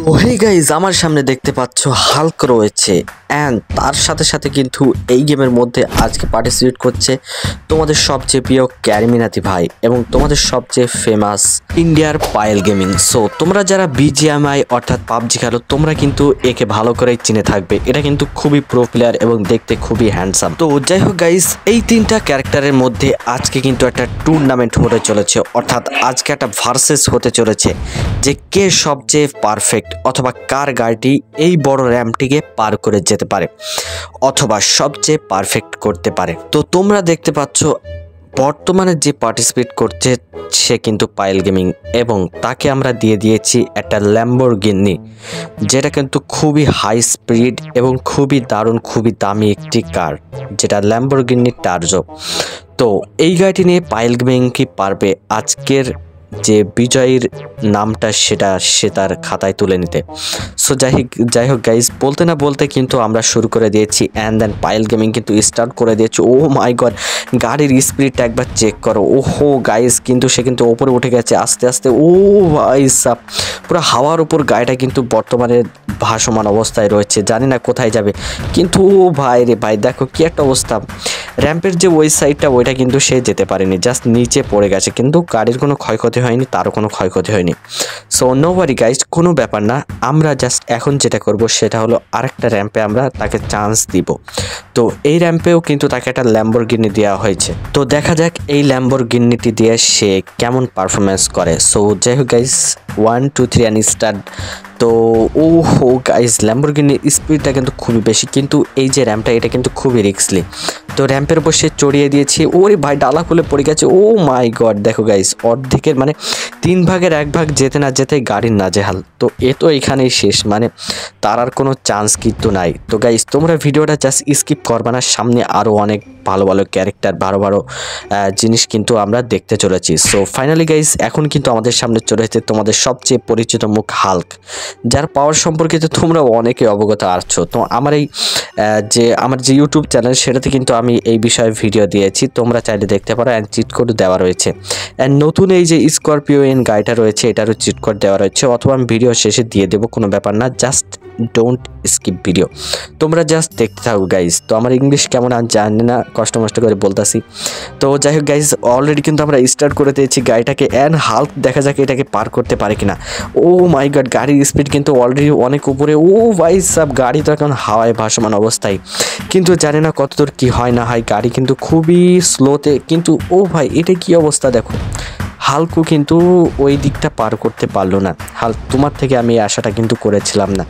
তো hey guys আমার সামনে দেখতে পাচ্ছ হাল্ক রয়েছে অ্যান্ড তার সাথে সাথে কিন্তু এই গেমের মধ্যে আজকে পার্টিসিপেট করছে তোমাদের সবচেয়ে প্রিয় ক্যারিমিনাতি ভাই এবং তোমাদের সবচেয়ে ফেমাস ইন্ডিয়ার পায়েল গেমিং। সো তোমরা যারা বিজিএমআই অর্থাৎ পাবজি খেলো তোমরা কিন্তু একে ভালো করেই চিনে থাকবে। এটা কিন্তু খুবই প্রো প্লেয়ার এবং দেখতে খুবই হ্যান্ডসাম। তো যাই হোক গাইজ, এই তিনটা ক্যারেক্টারের মধ্যে আজকে কিন্তু একটা টুর্নামেন্ট হতে চলেছে, অর্থাৎ আজকে একটা ভার্সেস হতে চলেছে যে কে সবচেয়ে পারফেক্ট অথবা কার গাড়িটি এই বড় র্যাম্পটিকে পার করে যেতে পারে অথবা সবচেয়ে পারফেক্ট করতে পারে। তো তোমরা দেখতে পাচ্ছ বর্তমানে যে পার্টিসিপেট করছে সে কিন্তু পায়েল গেমিং এবং তাকে আমরা দিয়ে দিয়েছি একটা ল্যাম্বরগিনি, যেটা কিন্তু খুবই হাই স্পিড এবং খুবই দারুণ খুবই দামি একটি কার, যেটা ল্যাম্বরগিনি টার্জো। তো এই গাড়িটি নিয়ে পায়েল গেমিং কি পারবে আজকের যে বিজয়ীর নামটা সেটা সে তার খাতায় তুলে নিতে? সো যাই হোক গাইজ, বলতে না বলতে কিন্তু আমরা শুরু করে দিয়েছি অ্যান্ড দেন পায়েল গেমিং কিন্তু স্টার্ট করে দিয়েছে। ও মাই গড, গাড়ির স্পিডটা একবার চেক করো। ওহো গাইজ, কিন্তু সে কিন্তু ওপরে উঠে গেছে আস্তে আস্তে। ও ভাই সাব, পুরো হাওয়ার উপর গাড়িটা কিন্তু বর্তমানে ভাসমান অবস্থায় রয়েছে, জানি না কোথায় যাবে। কিন্তু ও ভাই রে ভাই, দেখো কি একটা অবস্থা। র্যাম্পের যে ওই সাইডটা ওইটা কিন্তু সে যেতে পারেনি, জাস্ট নিচে পড়ে গেছে, কিন্তু গাড়ির কোনো ক্ষয়ক্ষতি হয়নি, তারও কোনো ক্ষয়ক্ষতি হয়নি। সো নো ওয়ারি গাইজ, কোনো ব্যাপার না। আমরা জাস্ট এখন যেটা করব সেটা হলো আরেকটা র্যাম্পে আমরা তাকে চান্স দিব। তো এই র্যাম্পেও কিন্তু তাকে একটা ল্যাম্বরগিনি দেওয়া হয়েছে। তো দেখা যাক এই ল্যাম্বরগিনিটি দিয়ে সে কেমন পারফরমেন্স করে। সো যাই হোক গাইজ, 1 2 3 অ্যান্ড স্টার্ট। তো ও হো গাইজ, ল্যাম্বরগিনির স্পিডটা কিন্তু খুবই বেশি, কিন্তু এই যে র্যাম্পটা এটা কিন্তু খুবই রিস্কলি। তো র্যাম্পের উপর সে চড়িয়ে দিয়েছে। ওরে ভাই, ডালা খুলে পড়ে গেছে। ও মাই গড, দেখো গাইজ, অর্ধেকের মানে 3 ভাগের 1 ভাগ যেতে না যেতে গাড়ির নাজেহাল। তো এ তো এখানেই শেষ, মানে তার আর কোনো চান্স কিন্তু নাই। তো গাইজ, তোমরা ভিডিওটা জাস্ট স্কিপ করবা না, সামনে আরও অনেক ভালো ভালো ক্যারেক্টার ভালো জিনিস কিন্তু আমরা দেখতে চলেছি। সো ফাইনালি গাইজ, এখন কিন্তু আমাদের সামনে চলে এসেছে তোমাদের সবচেয়ে পরিচিত মুখ হাল্ক, যার পাওয়ার সম্পর্কে তো তোমরা অনেকে অবগত আছো। তো আমার যে ইউটিউব চ্যানেল সেটাতে কিন্তু আমি এই বিষয়ে ভিডিও দিয়েছি, তোমরা চাইলে দেখতে পারো। অ্যান্ড চিট কোড দেওয়া রয়েছে। অ্যান্ড নতুন এই যে স্করপিও এন গাড়িটা রয়েছে এটারও চিট কোড দেওয়া রয়েছে, অথবা আমি ভিডিও শেষে দিয়ে দেবো, কোনো ব্যাপার না। জাস্ট ডোন্ট স্কিপ ভিডিও, তোমরা জাস্ট দেখতে থাকো গাইজ। তো আমার ইংলিশ কেমন আর জানি না, কষ্ট করে বলতেছি। তো যাই হোক গাইজ, অলরেডি কিন্তু আমরা স্টার্ট করে দিয়েছি গাড়িটাকে। অ্যান্ড হাল্ক দেখা যাক এটাকে পার করতে পারে কিনা। ও মাই গড, গাড়ির স্পিড কিন্তু অলরেডি অনেক উপরে। ও ভাই সাব, গাড়ি তো এখন হাওয়ায় ভাসমান অবস্থায়, কিন্তু জানি না কতদূর কি হয় না হয়। গাড়ি কিন্তু খুবই স্লোতে, কিন্তু ও ভাই এটা কি অবস্থা দেখো। হাল্কু কিন্তু ওই দিকটা পার করতে পারলো না। হাল্ক, তোমার থেকে আমি আশাটা কিন্তু করেছিলাম না।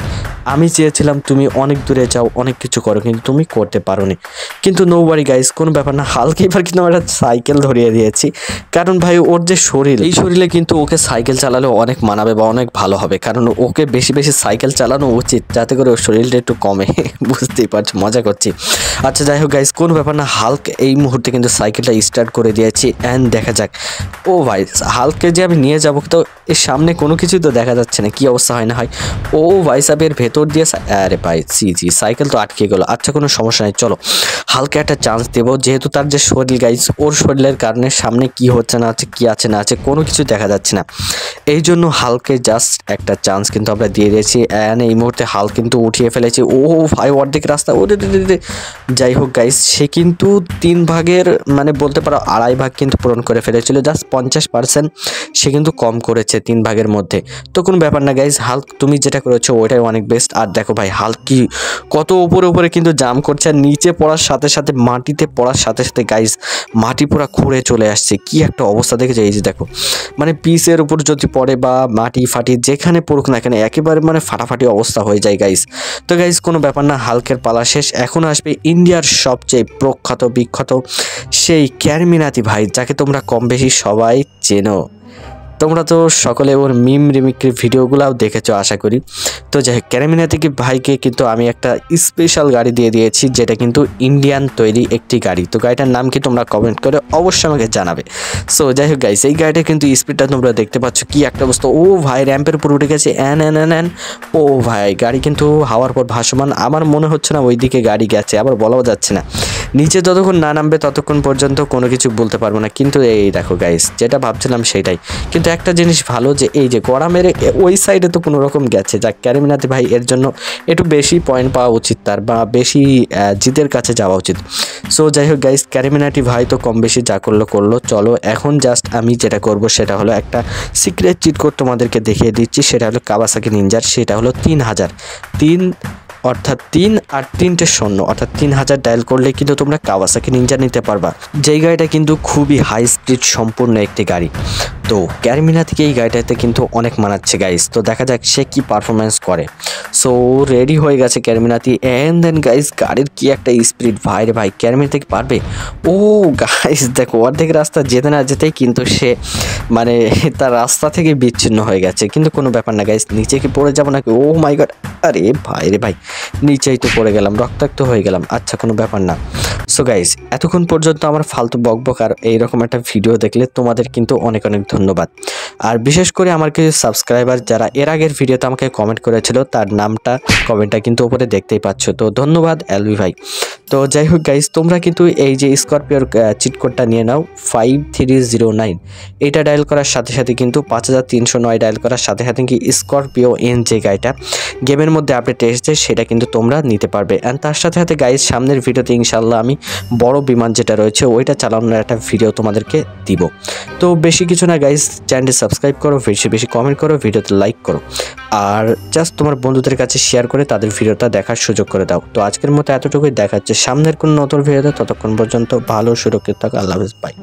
আমি চেয়েছিলাম তুমি অনেক দূরে যাও, অনেক কিছু করো, কিন্তু তুমি করতে পারোনি। কিন্তু নো ওয়ারি গাইস, কোনো ব্যাপার না। হাল্ক এবার কিন্তু আমরা সাইকেল ধরিয়ে দিয়েছি, কারণ ভাই ওর যে শরীর, এই শরীরে কিন্তু ওকে সাইকেল চালালে অনেক মানাবে বা অনেক ভালো হবে, কারণ ওকে বেশি বেশি সাইকেল চালানো উচিত, যাতে করে ওর শরীরটা একটু কমে। বুঝতেই পারছো, মজা করছি। আচ্ছা যাই হোক গাইস, কোনো ব্যাপার না। হাল্ক এই মুহূর্তে কিন্তু সাইকেলটা স্টার্ট করে দিয়েছি অ্যান্ড দেখা যাক। ও ভাই, হাল্ককে যে আমি নিয়ে যাবো, তো এর সামনে কোনো কিছুই তো দেখা যাচ্ছে না, কি অবস্থা হয় না হয়। ও ভাই সাহেবের ভেতর দিয়ে, আরে ভাই জি সাইকেল তো আটকে গেল। আচ্ছা কোনো সমস্যা নেই, চলো হালকা একটা চান্স দেবো, যেহেতু তার যে শরীর গাইজ, ওর শরীরের কারণে সামনে কি হচ্ছে না আছে, কি আছে না আছে, কোনো কিছু দেখা যাচ্ছে না। এই জন্য হালকে জাস্ট একটা চান্স কিন্তু আমরা দিয়ে দিয়েছি। অ্যান্ড এই মুহূর্তে হাল কিন্তু উঠিয়ে ফেলেছে। ও ভাই, অর্ধেক রাস্তা। ওরে যাই হোক গাইজ, সে কিন্তু 3 ভাগের মানে বলতে পারো 2.5 ভাগ কিন্তু পূরণ করে ফেলেছিল। জাস্ট 50% সে কিন্তু কম করেছে 3 ভাগের মধ্যে। তো কোনো ব্যাপার না গাইজ, হাল্ক তুমি যেটা করেছো ওইটাই অনেক বেস্ট। আর দেখো ভাই, হাল্ক কি কত উপরে কিন্তু জাম্প করছে, আর নিচে পড়ার সাথে সাথে মাটিতে পড়ার সাথে সাথে গাইজ মাটি পুরো খুঁড়ে চলে আসছে। কি একটা অবস্থা দেখেছো, এই যে দেখো, মানে পিসের উপর যদি পড়ে বা মাটি ফাটি যেখানে পড়ুক না কেন, একেবারে মানে ফাটাফাটি অবস্থা হয়ে যায় গাইজ। তো গাইজ কোনো ব্যাপার না, হাল্কের পালা শেষ। এখন আসবে ইন্ডিয়ার সবচেয়ে প্রখ্যাত বিখ্যাত সেই ক্যারিমিনাতি ভাই, যাকে তোমরা কম বেশি সবাই চেনো। তোমরা তো সকলে ওর মিম রিমিক্রির ভিডিওগুলোও দেখেছো আশা করি। তো যাই হোক, ক্যারিমিনাতি ভাইকে কিন্তু আমি একটা স্পেশাল গাড়ি দিয়ে দিয়েছি, যেটা কিন্তু ইন্ডিয়ান তৈরি একটি গাড়ি। তো গাড়িটার নাম কি তোমরা কমেন্ট করে অবশ্যই আমাকে জানাবে। সো যাই হোক গাইস, এই গাড়িটা কিন্তু স্পিডটা তোমরা দেখতে পাচ্ছ, কি একটা অবস্থা। ও ভাই, র্যাম্পের উপর উঠে গেছে। অ্যান। ও ভাই, গাড়ি কিন্তু হাওয়ার পর ভাসমান। আমার মনে হচ্ছে না ওই দিকে গাড়ি গেছে, আবার বলাও যাচ্ছে না। নিচে যতক্ষণ না নামবে ততক্ষণ পর্যন্ত কোনো কিছু বলতে পারবো না। কিন্তু এই দেখো গাইস, যেটা ভাবছিলাম সেটাই, কিন্তু একটা জিনিস ভালো যে এই যে গড়া মেরে ওই সাইডে তো কোনো রকম গেছে, যা ক্যারিমিনাতি ভাই এর জন্য একটু বেশি পয়েন্ট পাওয়া উচিত তার, বা বেশি জিতের কাছে যাওয়া উচিত। সো যাই হোক গাইস, ক্যারিমিনাটি ভাই তো কম বেশি যা করলো। চলো এখন জাস্ট আমি যেটা করব সেটা হলো একটা সিক্রেট চিট কোড তোমাদেরকে দেখিয়ে দিচ্ছি। সেটা হলো কাওয়াসাকি নিনজার, সেটা হলো 3000 অর্থাৎ 3 আর 3টে শূন্য অর্থাৎ 3000 ডায়াল করলে কিন্তু তোমরা কাওয়াসাকি নিনজা নিতে পারবা। যেই গাড়িটা কিন্তু খুবই হাই স্পিড সম্পূর্ণ একটি গাড়ি। তো ক্যারিমিনা থেকে এই গাড়িটাতে কিন্তু অনেক মানাচ্ছে গাইস। তো দেখা যাক সে কি পারফরমেন্স করে। সো রেডি হয়ে গেছে ক্যারিমিনাতি, অ্যান্ড দেন গাইস গাড়ির কি একটা স্পিড, ভাই রে ভাই, ক্যারিমিনা থেকে পারবে? ও গাইস দেখো, অর্ধেক রাস্তা যেতে না যেতেই কিন্তু সে মানে তার রাস্তা থেকে বিচ্ছিন্ন হয়ে গেছে। কিন্তু কোনো ব্যাপার না গাইস, নিচে কি পড়ে যাবো নাকি? ও মাই গড, আরে ভাই রে ভাই, নিচেই তো পড়ে গেলাম, রক্তাক্ত হয়ে গেলাম। আচ্ছা কোনো ব্যাপার না। সো গাইস এতক্ষণ পর্যন্ত আমার ফালতু বকবক আর এইরকম একটা ভিডিও দেখলে তোমাদের কিন্তু অনেক অনেক ধন্যবাদ। আর বিশেষ করে আমার কিছু সাবস্ক্রাইবার যারা এর আগের ভিডিওতে আমাকে কমেন্ট করেছিল, তার নামটা কমেন্টটা কিন্তু উপরে দেখতেই পাচ্ছ। তো ধন্যবাদ এলভি ভাই। তো যাই হোক গাইস, তোমরা কিন্তু এই যে স্করপিওর চিট কোডটা নিয়ে নাও 5309। এটা ডায়াল করার সাথে সাথে কিন্তু 5309 ডায়াল করার সাথে সাথে কি স্করপিও এন যে গাড়িটা গেমের মধ্যে আপডেট এসেছে সেটা কিন্তু তোমরা নিতে পারবে। অ্যান্ড তার সাথে সাথে গাইস সামনের ভিডিওতে ইনশাল্লাহ আমি বড় বিমান যেটা রয়েছে ওইটা চালানোর একটা ভিডিও তোমাদেরকে দিব। তো বেশি কিছু না গাইস, চ্যানেলটি সাবস্ক্রাইব করো, বেশি বেশি কমেন্ট করো, ভিডিওতে লাইক করো, আর জাস্ট তোমার বন্ধুদের কাছে শেয়ার করে তাদের ভিডিওটা দেখার সুযোগ করে দাও। তো আজকের মতো এতটুকুই, দেখাচ্ছে সামনের কোন নতুন ভিডিওতে। ততক্ষণ পর্যন্ত ভালো সুরক্ষিত থাকো। আল্লাহ হাফেজ, বাই।